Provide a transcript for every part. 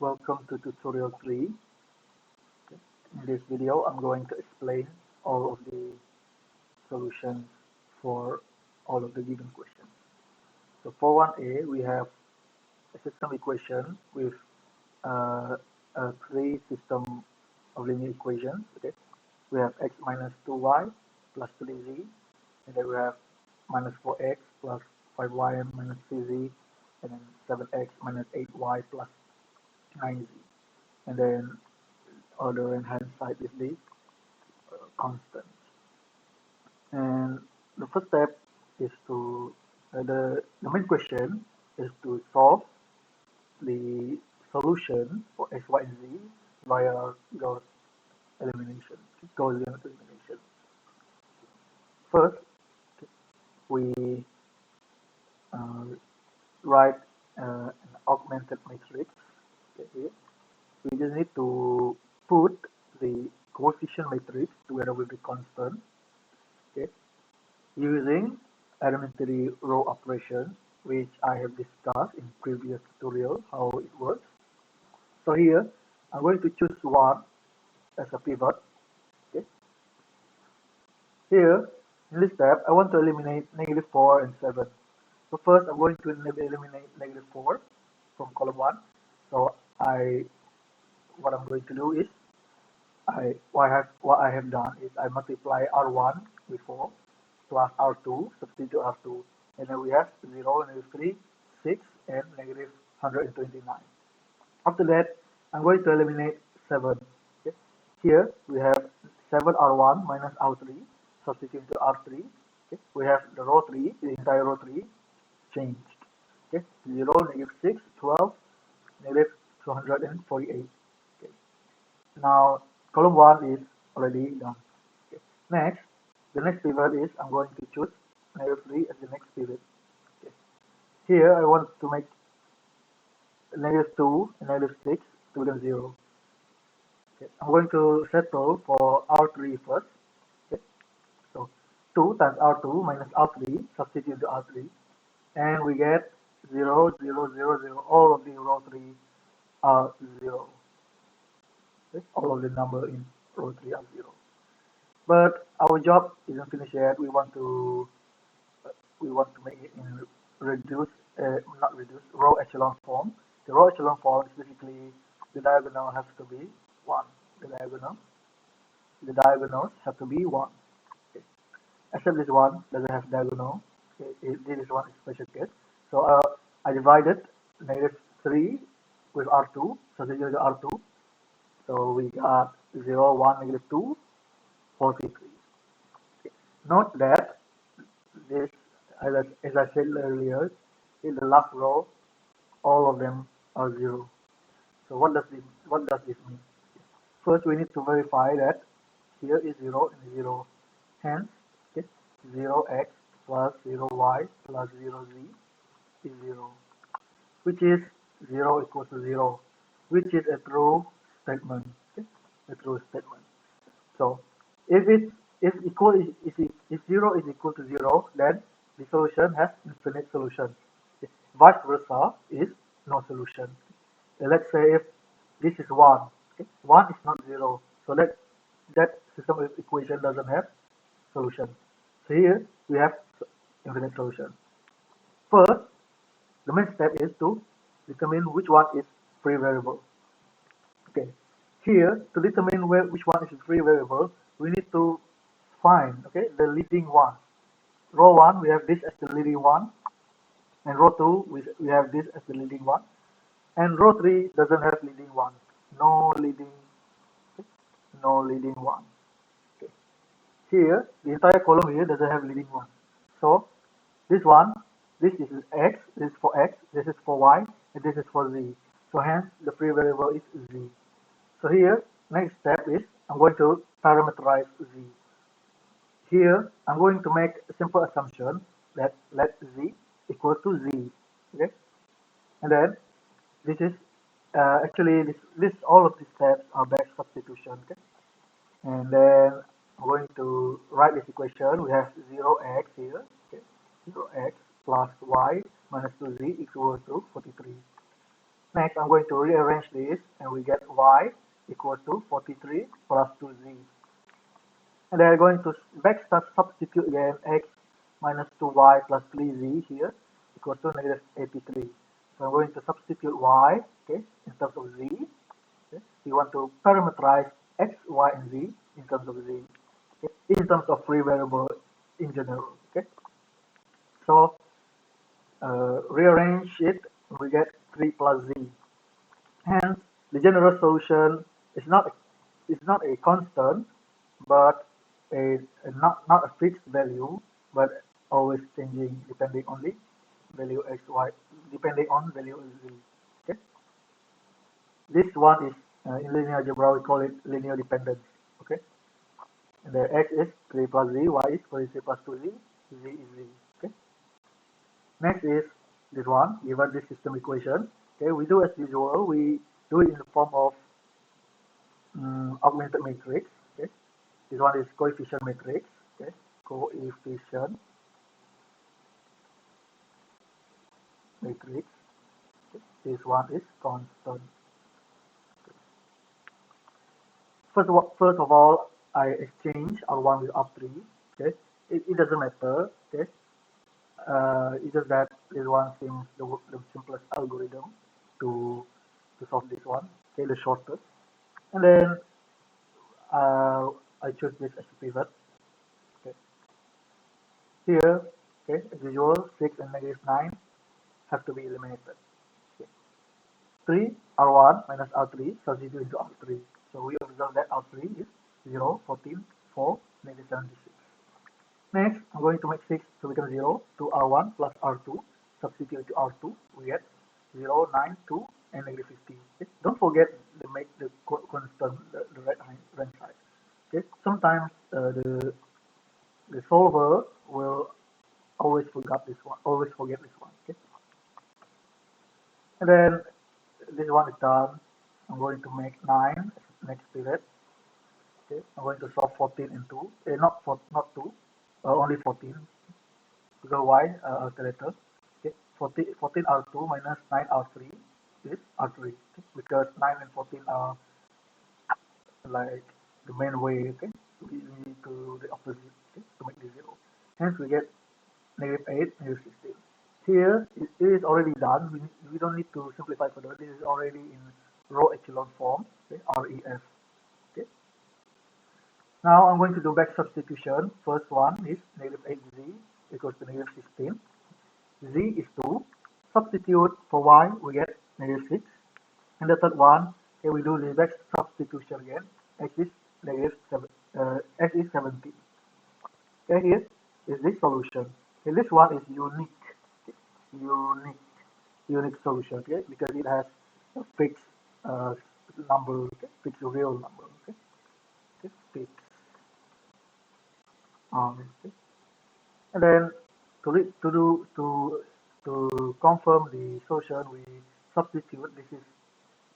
Welcome to tutorial 3. In this video, I'm going to explain all of the solutions for all of the given questions. So for 1a, we have a system equation with three system of linear equations. Okay, we have x minus 2y plus 3z, and then we have minus 4x plus 5y minus 3z, and then 7x minus 8y plus 9z. And then on the right hand side is the constant. And the first step is to the main question is to solve the solution for x, y, and z via Gauss elimination, Gaussian elimination. First, we write an augmented matrix. Okay. We just need to put the coefficient matrix together with the constant, okay, using elementary row operation, which I have discussed in previous tutorial how it works. So here I'm going to choose 1 as a pivot. Okay. Here in this step I want to eliminate negative 4 and 7. So first I'm going to eliminate negative 4 from column 1. So what I'm going to do is what I have done is I multiply R1 with 4 plus R2, substitute R2, and then we have 0, negative 3, 6, and negative 129. After that, I'm going to eliminate 7. Okay. Here we have 7R1 minus R3, substitute to R3. Okay. We have the row 3, the entire row 3 changed. Okay. 0, negative 6, 12, negative 248. Okay. Now column 1 is already done. Okay. Next, the next pivot is I'm going to choose negative 3 as the next pivot. Okay. Here I want to make negative 2 and negative 6 to become 0. Okay. I'm going to settle for R3 first. Okay. So 2 times R2 minus R3, substitute to R3, and we get 0, 0, 0, 0. All of the row 3 are 0. Okay. All of the number in row 3 are 0. But our job isn't finished yet. We want to make it in not reduce, row echelon form. The row echelon form is basically the diagonal has to be 1. The diagonals have to be 1. Okay. Except this one doesn't have diagonal. Okay. This is one special case. So I divided negative 3 with R2, so this is R2. So we got 0, 1, negative 2, 43. Okay. Note that this, as I said earlier, in the last row, all of them are 0. So what does this mean? First, we need to verify that here is 0 and 0. Hence, okay, 0x plus 0y plus 0z is 0, which is 0 equals to 0, which is a true statement. Okay? A true statement. So if 0 is equal to 0, then the solution has infinite solution. Okay. Vice versa is no solution. Let's say if this is 1, okay, 1 is not 0, so that system of equation doesn't have solution. So here we have infinite solution. First, the main step is to determine which one is free variable. Okay, here to determine which one is free variable, we need to find, okay, the leading one. Row 1 we have this as the leading one, and row 2 we have this as the leading one, and row 3 doesn't have leading one. No leading one. Okay. Here the entire column here doesn't have leading one. So this is x, this is for x, this is for y, and this is for z. So hence the free variable is z. So here next step is I'm going to parameterize z. Here I'm going to make a simple assumption that let z equal to z. Okay, and then this is actually this all of these steps are back substitution. Okay, and then I'm going to write this equation. We have 0x here. Okay, 0x plus y minus 2z equals to 43. Next, Next, I'm going to rearrange this, and we get y equals to 43 plus 2z. And then I'm going to back substitute again x minus 2y plus 3z here equals to negative 83. So I'm going to substitute y, okay, in terms of z. Okay. We want to parameterize x, y, and z in terms of z, okay, in terms of free variable in general. Okay. So rearrange it, we get 3 plus z. Hence, the general solution is not a constant, but not a fixed value, but always changing depending on the value x, y, depending on value z. Okay. This one is in linear algebra we call it linear dependence. Okay. And the x is 3 plus z, y is 43 plus 2z, z is z. Okay. Next is this one, given this system equation. Okay, we do as usual, we do it in the form of augmented matrix. Okay, this one is coefficient matrix. Okay, coefficient matrix. Okay. This one is constant. Okay. First of all, I exchange R1 with R3. Okay, it doesn't matter. Okay, it's just that this one seems the simplest algorithm to solve this one. Okay, the shortest. And then I choose this as a pivot. Okay. Here, okay, as usual, 6 and negative 9 have to be eliminated. Okay. 3 R1 minus R3 substitute into R3. So we observe that R3 is 0, 14, 4, negative 76. Next, I'm going to make 6 to become 0 to R1 plus R2. Substitute into R2, we get 0, 9, 2, and negative 50. Okay. Don't forget to make the constant the right hand side. Okay. Sometimes the solver will always forget this one. Okay. And then this one is done. I'm going to make 9 next pivot. Okay. I'm going to solve 14 and 2. Not 2. Only 14. Because y alterator. Okay. 14 R2 minus 9 R3 is R3. Okay. Because 9 and 14 are like the main way. Okay. We need to do the opposite, okay, to make this 0. Hence we get negative 8, negative 16. Here it is already done. We don't need to simplify further. This is already in row echelon form. Okay, REF. Okay. Now I'm going to do back substitution. First one is negative 8z equals to negative 16. Z is 2. Substitute for y, we get negative 6. And the third one, okay, we do the back substitution again. X is negative 7. X is 17. Okay, here is this solution. Okay, this one is unique. Okay, unique solution. Okay, because it has a fixed number. Okay, fixed real number. Okay, okay, fixed. Okay. And then to confirm the solution, we substitute. This is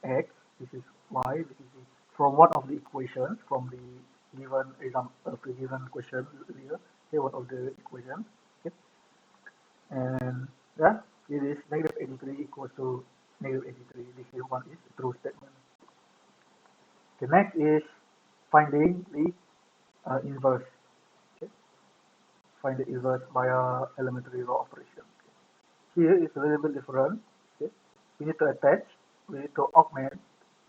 x, this is y, this is from one of the equations from the given example, the given question here. Okay, one of the equations. Okay, and yeah, it is negative 83 equals to negative 83. This is one is true statement. The next is finding the inverse. Okay, find the inverse via elementary row operation. Here is a little bit different. Okay, we need to attach, we need to augment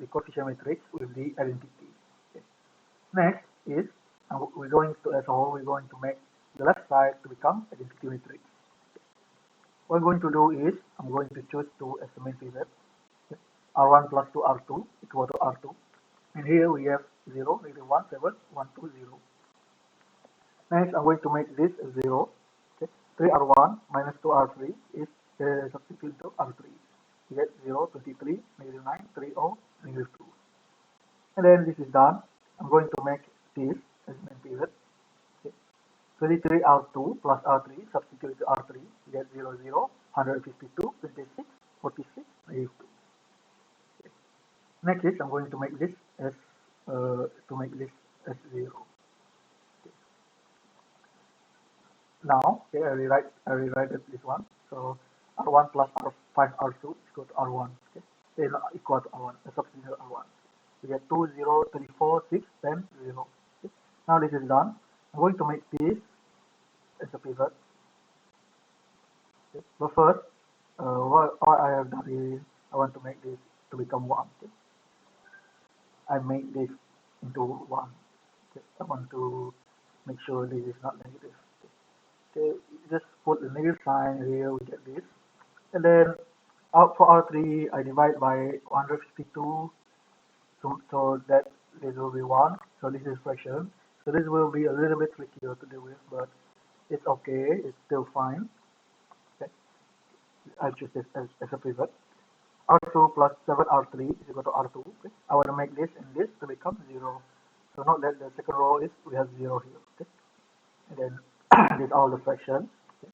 the coefficient matrix with the identity. Okay. Next is we're going to, as a whole, we're going to make the left side to become identity matrix. Okay. What I'm going to do is I'm going to choose 2 as the main pivot. Okay. R1 plus 2 R2 equal to R2. And here we have 0, negative 1, 7, 1, 2, 0. Next, I'm going to make this 0. Okay. 3R1 minus 2R3 is substitute to R3. You get 0, 23, negative 9, 3, 0, negative 2. And then this is done. I'm going to make this as main pivot. Okay. 23 R2 plus R3, substitute to R3, you get 0, 0, 152, 26, 46, negative 2. Okay. Next is I'm going to make this as 0. Okay. Now, okay, I rewrite this one. So R1 plus R5 R2 is equal to R1. Okay. then equal to R1, substitute R1. We get 2, 0, 3, 4, 6, 10, 0. Okay. Now this is done. I'm going to make this as a pivot. Okay. But first, what I have done is I want to make this to become 1. Okay. I make this into 1. Okay. I want to make sure this is not negative. Okay, just put the negative sign here, we get this. And then out for R3, I divide by 152, so that this will be 1. So this is fraction. So this will be a little bit trickier to deal with, but it's okay, it's still fine. Okay. I'll choose this as a pivot. R2 plus 7R3 is equal to R2. Okay. I want to make this and this to become 0. So note that the second row is, we have 0 here. Okay. And then this is all the fractions. Okay.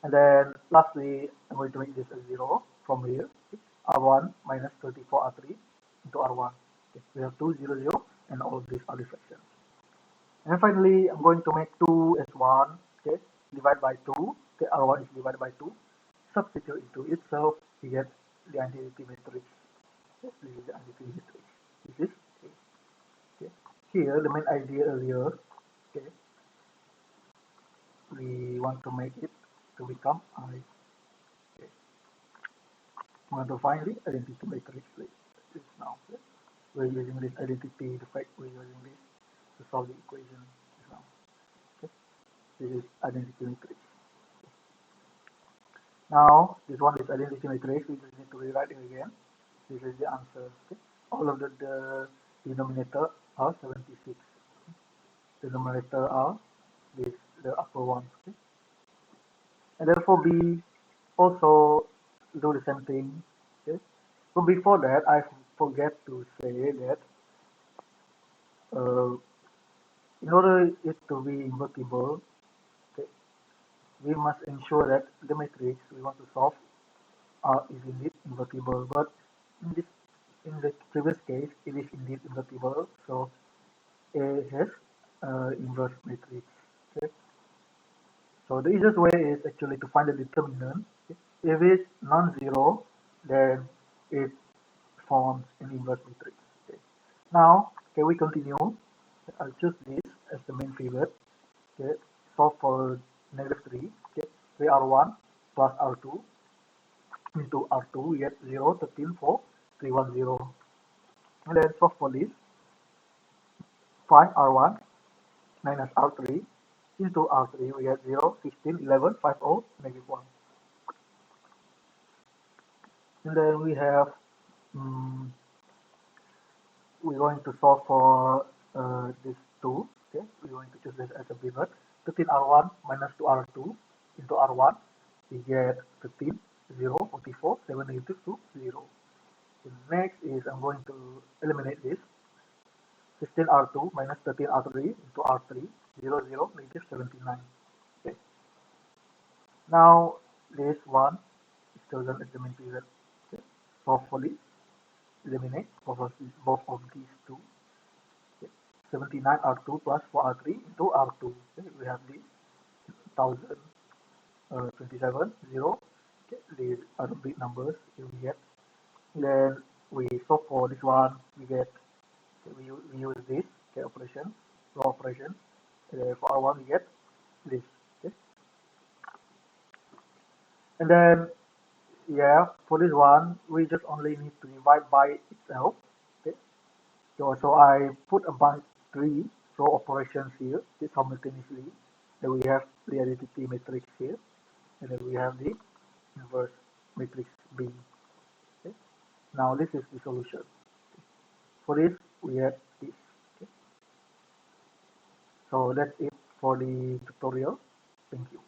And then lastly, I'm going to make this a 0 from here. Okay. R1 minus 34R3 into R1. Okay. We have 2, 0, 0, and all these are the fractions. And finally, I'm going to make 2 as 1. Okay. Divide by 2. Okay. R1 is divided by 2. Substitute into itself, we get the identity matrix. Okay. This is the identity matrix. This is A. Okay. Here, the main idea earlier, okay, we want to make it to become I. Okay. We want to find the identity matrix like this now. Okay. We're using this identity, the fact we're using this to solve the equation now. Okay. This is identity matrix. Now, this one is identity matrix. We just need to rewrite it again. This is the answer. Okay. All of the denominator are 76. The numerator are this, the upper one. Okay. And then for B, also do the same thing. Okay. So before that, I forget to say that uh, in order it to be invertible, okay, we must ensure that the matrix we want to solve is indeed invertible. But in the previous case, it is indeed invertible. So A has inverse matrix. Okay. So the easiest way is actually to find the determinant. Okay. If it's non-zero, then it forms an inverse matrix. Okay. Now, can we continue? I'll choose this as the main pivot. Okay. Solve for -3. Okay. We R1 plus R2 into R2, we get 0, 13, 4, 3, 1, 0. And then solve for this. 5R1 minus R3 into R3, we get 0, 16, 11, 5, 0, -1. And then we have, we're going to solve for this 2. Okay, we're going to choose this as a pivot. 13R1 minus 2R2 into R1, we get 13, 0, 44, 7, -2, 0. The next is I'm going to eliminate this. 16R2 minus 13R3 into R3, 0, 0, -79. Okay. Now this one is chosen as the main pivot. Okay. Solve for this. Eliminate both of these two. Okay. 79 R2 plus 4 R3 into R2. Okay. We have this 1027 0. Okay. These are the big numbers we get. Then we solve for this one. We get, okay, we use this, okay, operation, raw operation. For R1 we get this. Okay. And then, yeah, for this one we just only need to divide by itself. Okay. So I put about 3 row operations here simultaneously. Then we have the identity matrix here, and then we have the inverse matrix B. Okay. Now this is the solution. For this we have this. Okay. So that's it for the tutorial. Thank you.